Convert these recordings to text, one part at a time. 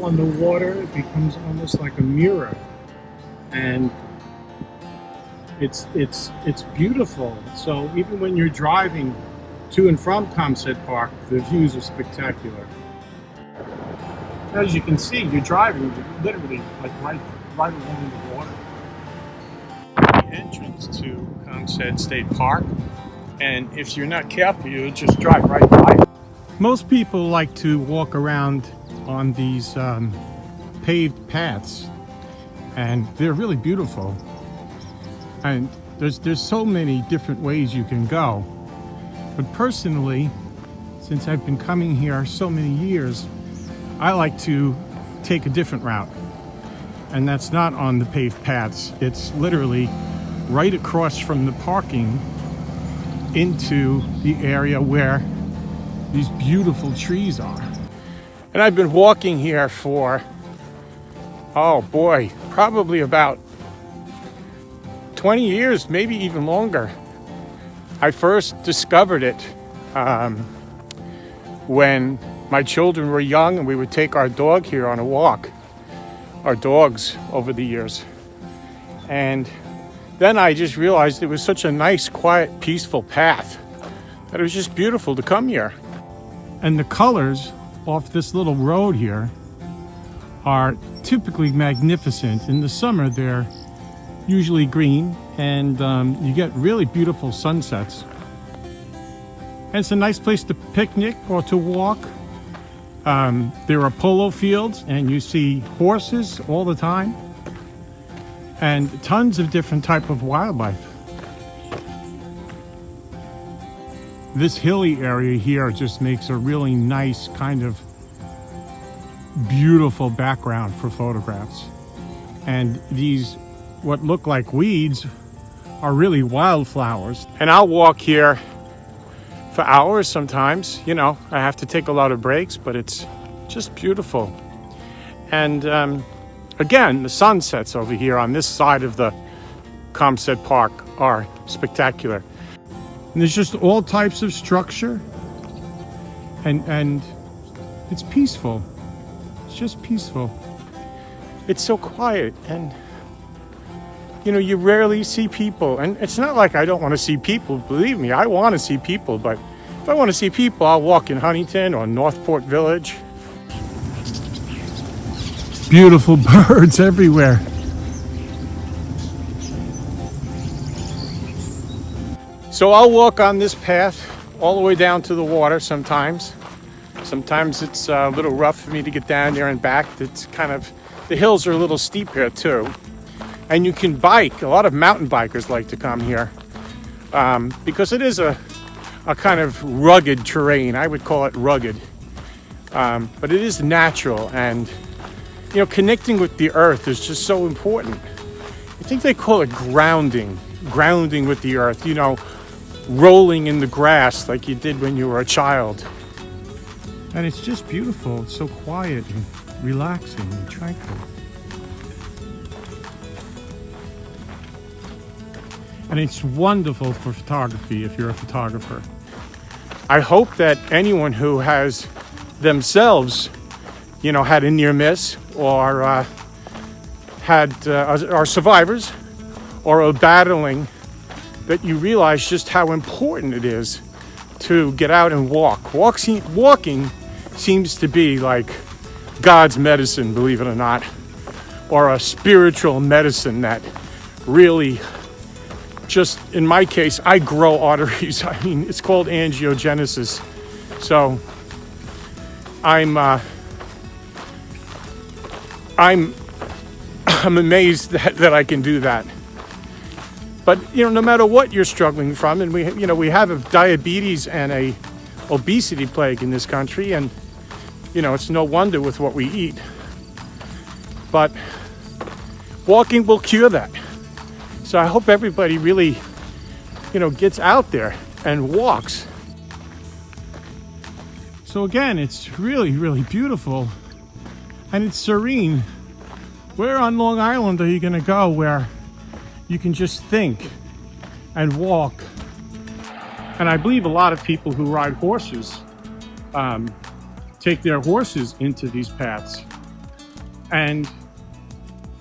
On the water, it becomes almost like a mirror, and it's beautiful. So even when you're driving to and from Caumsett Park, the views are spectacular. As you can see, you're driving literally like right along the water. The entrance to Caumsett State Park, and if you're not careful, you'll just drive right by it. Most people like to walk around on these paved paths, and they're really beautiful. And there's so many different ways you can go. But personally, since I've been coming here so many years, I like to take a different route. And that's not on the paved paths. It's literally right across from the parking into the area where these beautiful trees are. And I've been walking here for, oh boy, probably about 20 years, maybe even longer. I first discovered it when my children were young and we would take our dog here on a walk, our dogs over the years. And then I just realized it was such a nice, quiet, peaceful path that it was just beautiful to come here. And the colors off this little road here are typically magnificent. In the summer, they're usually green, and you get really beautiful sunsets. And it's a nice place to picnic or to walk. There are polo fields, and you see horses all the time, and tons of different type of wildlife. This hilly area here just makes a really nice kind of beautiful background for photographs. And these what look like weeds are really wildflowers. And I'll walk here for hours sometimes. You know, I have to take a lot of breaks, but it's just beautiful. And again, the sunsets over here on this side of the Caumsett Park are spectacular. And there's just all types of structure, and it's peaceful. It's just peaceful. It's so quiet, and you know, you rarely see people. And it's not like I don't want to see people. Believe me, I want to see people. But if I want to see people, I'll walk in Huntington or Northport Village. Beautiful birds everywhere. So I'll walk on this path all the way down to the water sometimes. Sometimes it's a little rough for me to get down there and back. It's kind of, the hills are a little steep here too. And you can bike. A lot of mountain bikers like to come here because it is a kind of rugged terrain. I would call it rugged. But it is natural, and you know, connecting with the earth is just so important. I think they call it grounding with the earth, you know, rolling in the grass like you did when you were a child. And it's just beautiful. It's so quiet and relaxing and tranquil. And it's wonderful for photography if you're a photographer. I hope that anyone who has themselves, you know, had a near miss or are survivors or are battling, that you realize just how important it is to get out and walk. Walking seems to be like God's medicine, believe it or not, or a spiritual medicine that really, just in my case, I grow arteries. I mean, it's called angiogenesis. So I'm amazed that I can do that. But you know, no matter what you're struggling from, and we have a diabetes and a obesity plague in this country, and you know, it's no wonder with what we eat. But walking will cure that. So I hope everybody really, you know, gets out there and walks. So again, it's really, really beautiful, and it's serene. Where on Long Island are you going to go where you can just think and walk? And I believe a lot of people who ride horses take their horses into these paths And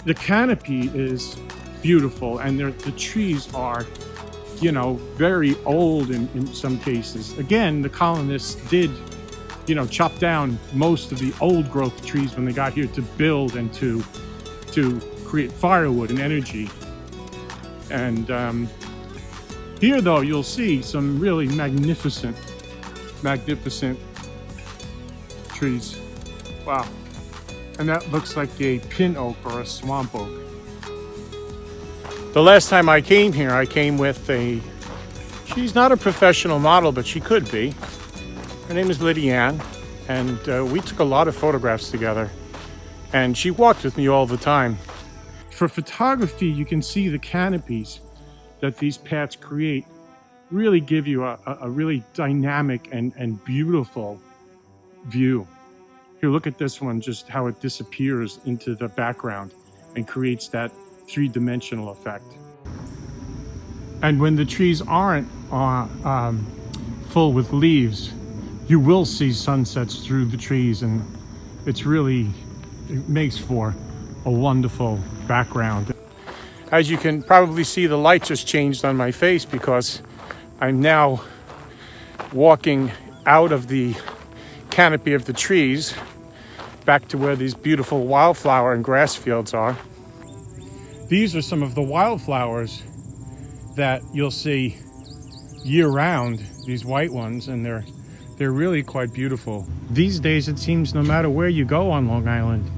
the canopy is beautiful, and the trees are, you know, very old in some cases. Again, the colonists did, you know, chop down most of the old growth trees when they got here to build and to create firewood and energy. And here, though, you'll see some really magnificent trees. Wow. And that looks like a pin oak or a swamp oak. The last time I came here, I came with she's not a professional model, but she could be. Her name is Lydianne, and we took a lot of photographs together. And she walked with me all the time. For photography, you can see the canopies that these paths create really give you a really dynamic and beautiful view. Here, look at this one, just how it disappears into the background and creates that three-dimensional effect. And when the trees aren't full with leaves, you will see sunsets through the trees, and it makes for a wonderful background. As you can probably see, the light just changed on my face because I'm now walking out of the canopy of the trees back to where these beautiful wildflower and grass fields are. These are some of the wildflowers that you'll see year-round, these white ones, and they're really quite beautiful. These days, it seems no matter where you go on Long Island,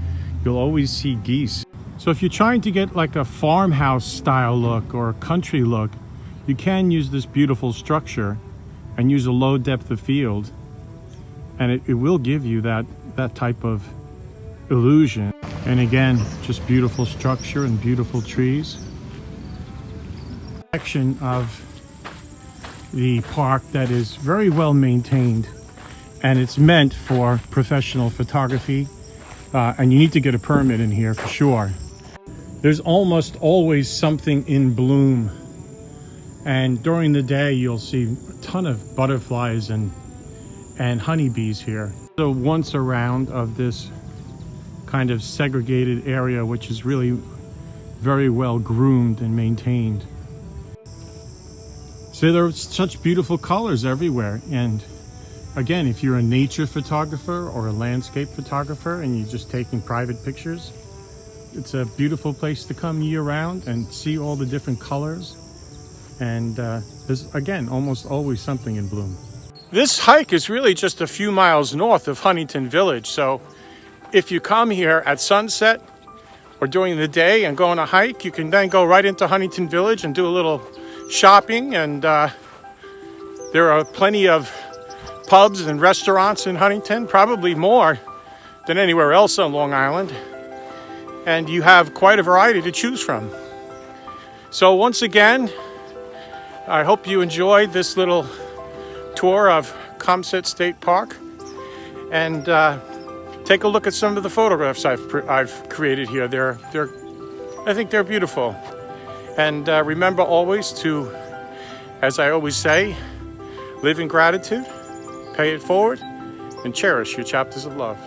you'll always see geese. So if you're trying to get like a farmhouse style look or a country look, you can use this beautiful structure and use a low depth of field, and it will give you that type of illusion. And again, just beautiful structure and beautiful trees. Section of the park that is very well maintained, and it's meant for professional photography, and you need to get a permit in here for sure. There's almost always something in bloom, and during the day you'll see a ton of butterflies and honeybees here. So once a round of this kind of segregated area, which is really very well groomed and maintained. So there are such beautiful colors everywhere. And again, if you're a nature photographer or a landscape photographer and you're just taking private pictures, it's a beautiful place to come year round and see all the different colors. And there's, again, almost always something in bloom. This hike is really just a few miles north of Huntington Village. So if you come here at sunset or during the day and go on a hike, you can then go right into Huntington Village and do a little shopping. And there are plenty of pubs and restaurants in Huntington, probably more than anywhere else on Long Island. And you have quite a variety to choose from. So once again, I hope you enjoyed this little tour of Caumsett State Park, and take a look at some of the photographs I've created here. I think they're beautiful. And remember always to, as I always say, live in gratitude, pay it forward, and cherish your chapters of love.